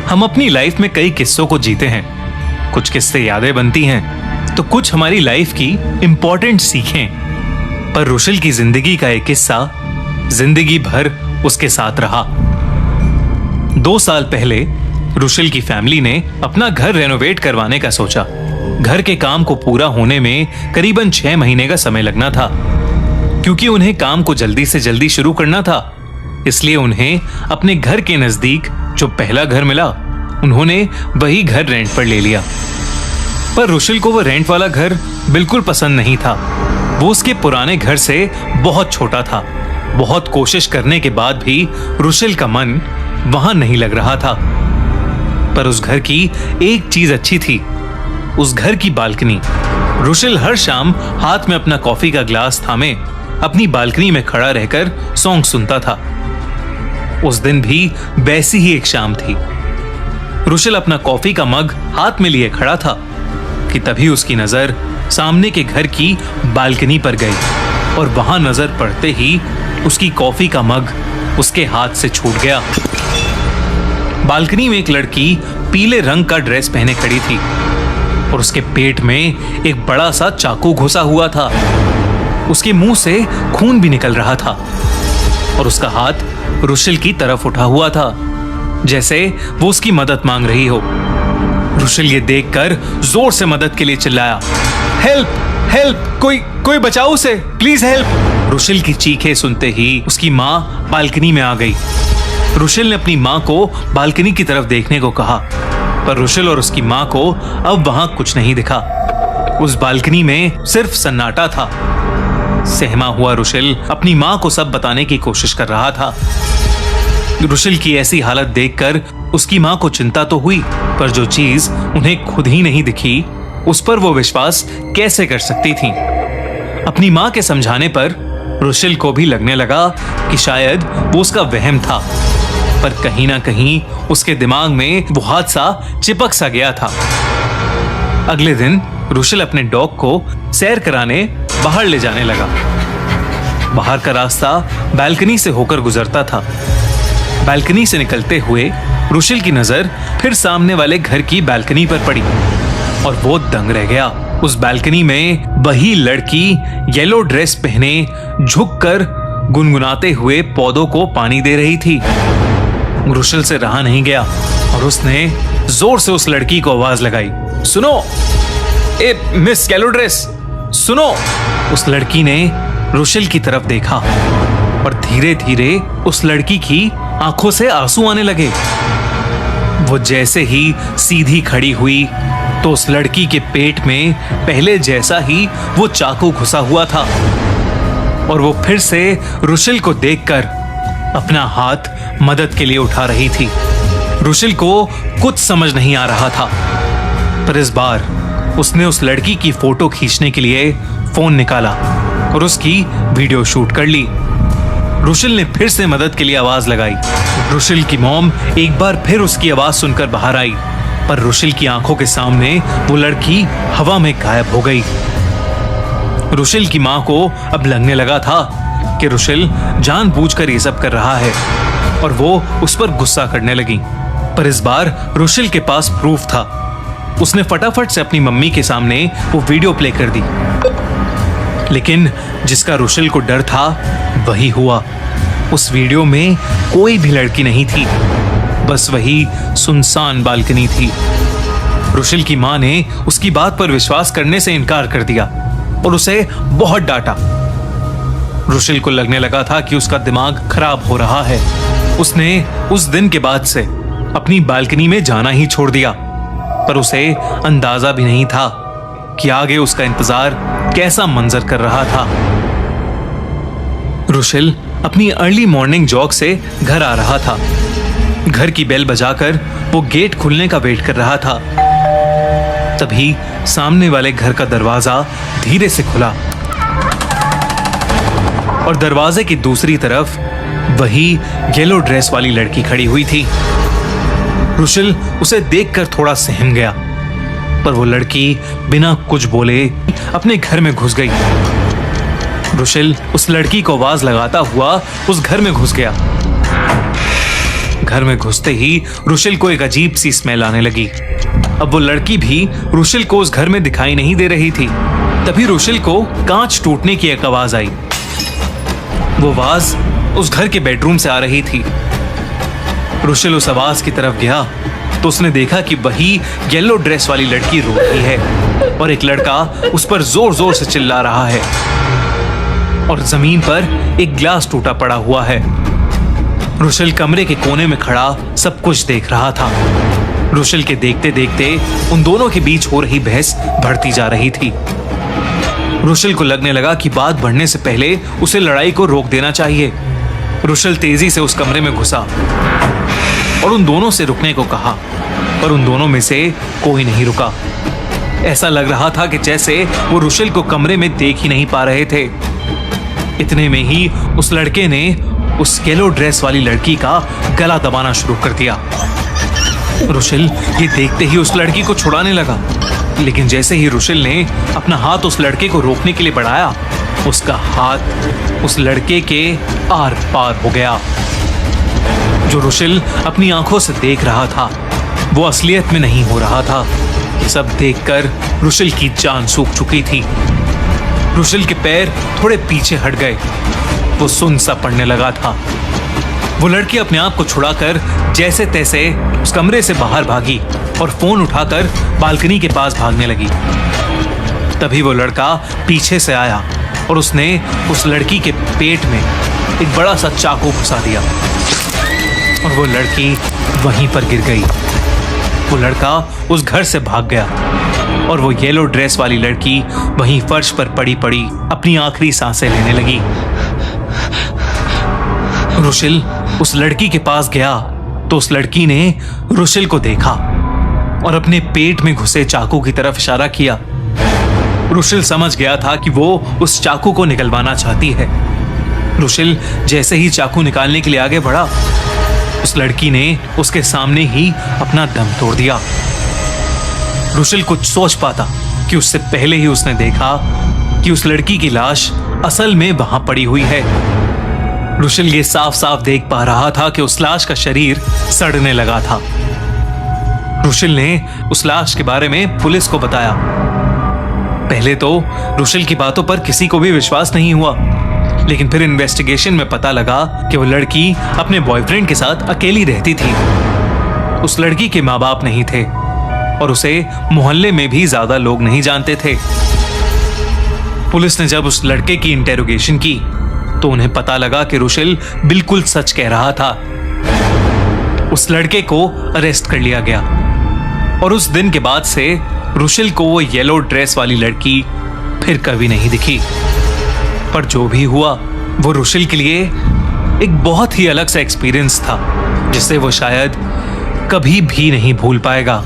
हम अपनी लाइफ में कई किस्सों को जीते हैं। कुछ किस्से यादें बनती हैं तो कुछ हमारी लाइफ की इंपॉर्टेंट सीखें। पर रुशिल की जिंदगी का एक किस्सा जिंदगी भर उसके साथ रहा। 2 साल पहले रुशिल की फैमिली ने अपना घर रेनोवेट करवाने का सोचा। घर के काम को पूरा होने में करीबन 6 महीने का समय लगना था। क्योंकि उन्हें काम को जल्दी से जल्दी शुरू करना था, इसलिए उन्हें अपने घर के नजदीक जो पहला घर मिला, उन्होंने वही घर रेंट पर ले लिया। पर रुशिल को वो रेंट वाला घर बिल्कुल पसंद नहीं था। वो उसके पुराने घर से बहुत छोटा था। बहुत कोशिश करने के बाद भी रुशिल का मन वहां नहीं लग रहा था। पर उस घर की एक चीज अच्छी थी, उस घर की बालकनी। रुशिल हर शाम हाथ में अपना कॉफी का ग्लास थामे अपनी बालकनी में खड़ा रहकर सॉन्ग सुनता था। उस दिन भी वैसी ही एक शाम थी। रुशिल अपना कॉफी का मग हाथ में लिए खड़ा था कि तभी उसकी नजर सामने के घर की बालकनी पर गई और वहां नजर पड़ते ही उसकी कॉफी का मग उसके हाथ से छूट गया। बालकनी में एक लड़की पीले रंग का ड्रेस पहने खड़ी थी और उसके पेट में एक बड़ा सा चाकू घुसा हुआ था। उसके मुंह से खून भी निकल रहा था और उसका हाथ रुशिल की तरफ उठा हुआ था, जैसे वो उसकी मदद मांग रही हो। रुशिल ये देखकर जोर से मदद के लिए चिल्लाया, हेल्प हेल्प, कोई बचाओ उसे, प्लीज हेल्प। रुशिल की चीखें सुनते ही उसकी माँ बालकनी में आ गई। रुशिल ने अपनी माँ को बालकनी की तरफ देखने को कहा, पर रुशिल और उसकी माँ को अब वहां कुछ नहीं दिखा। उस बालकनी में सिर्फ सन्नाटा था। सहमा हुआ रुशिल अपनी माँ को सब बताने की कोशिश कर रहा था। रुशिल की ऐसी हालत देखकर उसकी माँ को चिंता तो हुई, पर जो चीज उन्हें खुद ही नहीं दिखी, उस पर वो विश्वास कैसे कर सकती थी। अपनी माँ के समझाने पर रुशिल को भी लगने लगा कि शायद वो उसका वहम था, पर कहीं ना कहीं उसके दिमाग में वो हादसा चिपक सा गया था। अगले दिन रुशिल अपने डॉग को सैर कराने बाहर ले जाने लगा। बाहर का रास्ता बालकनी से होकर गुजरता था। बालकनी से निकलते हुए रुशिल की नजर फिर सामने वाले घर की बालकनी पर पड़ी और वो दंग रह गया। उस बालकनी में वही लड़की येलो ड्रेस पहने झुककर गुनगुनाते हुए पौधों को पानी दे रही थी। रुशिल से रहा नहीं गया और उसने जोर से उस लड़की को आवाज लगाई, सुनो ए मिस येलो ड्रेस, सुनो। उस लड़की ने रुशिल की तरफ देखा और धीरे धीरे उस लड़की की आंखों से आंसू आने लगे। वो जैसे ही सीधी खड़ी हुई तो उस लड़की के पेट में पहले जैसा ही वो चाकू घुसा हुआ था और वो फिर से रुशिल को देखकर अपना हाथ मदद के लिए उठा रही थी। रुशिल को कुछ समझ नहीं आ रहा था, पर इस बार उसने उस लड़की की फोटो खींचने के लिए फोन निकाला और उसकी वीडियो शूट कर ली। रुशिल ने फिर से मदद के लिए आवाज लगाई। रुशिल की मॉम एक बार फिर उसकी आवाज सुनकर बाहर आई, पर रुशिल की आंखों के सामने वो लड़की हवा में गायब हो गई। रुशिल की मां को अब लगने लगा था कि रुशिल जानबूझकर ये सब कर रहा है और वो उस पर गुस्सा करने लगी। पर इस बार रुशिल के पास प्रूफ था। उसने फटाफट से अपनी मम्मी के सामने वो वीडियो प्ले कर दी। लेकिन जिसका रुशिल को डर था वही हुआ। उस वीडियो में कोई भी लड़की नहीं थी, बस वही सुनसान बालकनी थी। रुशिल की मां ने उसकी बात पर विश्वास करने से इनकार कर दिया और उसे बहुत डांटा। रुशिल को लगने लगा था कि उसका दिमाग खराब हो रहा है। उसने उस दिन के बाद से अपनी बालकनी में जाना ही छोड़ दिया, पर उसे अंदाजा भी नहीं था कि आगे उसका इंतजार कैसा मंजर कर रहा था। रुशिल अपनी अर्ली मॉर्निंग जॉग से घर आ रहा था। घर की बेल बजाकर वो गेट खुलने का वेट कर रहा था। तभी सामने वाले घर का दरवाजा धीरे से खुला और दरवाजे की दूसरी तरफ वही येलो ड्रेस वाली लड़की खड़ी हुई थी। रुशिल उसे देखकर थोड़ा सहम गया, पर वो लड़की बिना कुछ बोले अपने घर में घुस गई। रुशिल उस लड़की को आवाज लगाता हुआ उस घर में घुस गया। घर में घुसते ही रुशिल को एक अजीब सी स्मेल आने लगी। अब वो लड़की भी रुशिल को उस घर में दिखाई नहीं दे रही थी। तभी रुशिल को कांच टूटने की एक आवाज आई। वो आवाज उस घर के बेडरूम से आ रही थी। रुशिल उस आवाज की तरफ गया तो उसने देखा कि वही येलो ड्रेस वाली लड़की रो रही है और एक लड़का उस पर जोर जोर से चिल्ला रहा है और जमीन पर एक ग्लास टूटा पड़ा हुआ है। रुशिल कमरे के कोने में खड़ा सब कुछ देख रहा था। रुशिल के देखते देखते उन दोनों के बीच हो रही बहस बढ़ती जा रही थी। रुशिल को लगने लगा कि बात बढ़ने से पहले उसे लड़ाई को रोक देना चाहिए। रुशिल तेजी से उस कमरे में घुसा और उन दोनों से रुकने को कहा, पर उन दोनों में से कोई नहीं रुका। ऐसा लग रहा था कि जैसे वो रुशिल को कमरे में देख ही नहीं पा रहे थे। इतने में ही उस लड़के ने उस येलो ड्रेस वाली लड़की का गला दबाना शुरू कर दिया। रुशिल ये देखते ही उस लड़की को छुड़ाने लगा, लेकिन जैसे ही रुशिल ने अपना हाथ उस लड़के को रोकने के लिए बढ़ाया, उसका हाथ उस लड़के के आर पार हो गया। जो रुशिल अपनी आंखों से देख रहा था वो असलियत में नहीं हो रहा था। सब देखकर रुशिल की जान सूख चुकी थी। रुशिल के पैर थोड़े पीछे हट गए। वो सुन सा पड़ने लगा था। वो लड़की अपने आप को छुड़ाकर जैसे तैसे उस कमरे से बाहर भागी और फोन उठाकर बालकनी के पास भागने लगी। तभी वो लड़का पीछे से आया और उसने उस लड़की के पेट में एक बड़ा सा चाकू घुसा दिया और वो लड़की वहीं पर गिर गई। वो लड़का उस घर से भाग गया और वो येलो ड्रेस वाली लड़की वहीं फर्श पर पड़ी पड़ी अपनी आखिरी सांसें लेने लगी। रुशिल उस लड़की के पास गया तो उस लड़की ने रुशिल को देखा और अपने पेट में घुसे चाकू की तरफ इशारा किया। रुशिल समझ गया था कि वो उस चाकू को निकलवाना चाहती है। रुशिल जैसे ही चाकू निकालने के लिए आगे बढ़ा, उस लड़की ने उसके सामने ही अपना दम तोड़ दिया। रुशिल कुछ सोच पाता कि उससे पहले ही उसने देखा कि उस लड़की की लाश असल में वहां पड़ी हुई है। रुशिल ये साफ साफ देख पा रहा था कि उस लाश का शरीर सड़ने लगा था। रुशिल ने उस लाश के बारे में पुलिस को बताया। पहले तो रुशिल की बातों पर किसी को भी विश्वास नहीं हुआ, लेकिन फिर इन्वेस्टिगेशन में पता लगा कि वो लड़की अपने बॉयफ्रेंड के साथ अकेली रहती थी। उस लड़की के माँ बाप नहीं थे और उसे मोहल्ले में भी ज्यादा लोग नहीं जानते थे। पुलिस ने जब उस लड़के की इंटेरोगेशन की तो उन्हें पता लगा कि रुशिल बिल्कुल सच कह रहा था। उस लड़के को अरेस्ट कर लिया गया और उस दिन के बाद से रुशिल को वो येलो ड्रेस वाली लड़की फिर कभी नहीं दिखी। पर जो भी हुआ वो रुशिल के लिए एक बहुत ही अलग सा एक्सपीरियंस था, जिसे वो शायद कभी भी नहीं भूल पाएगा।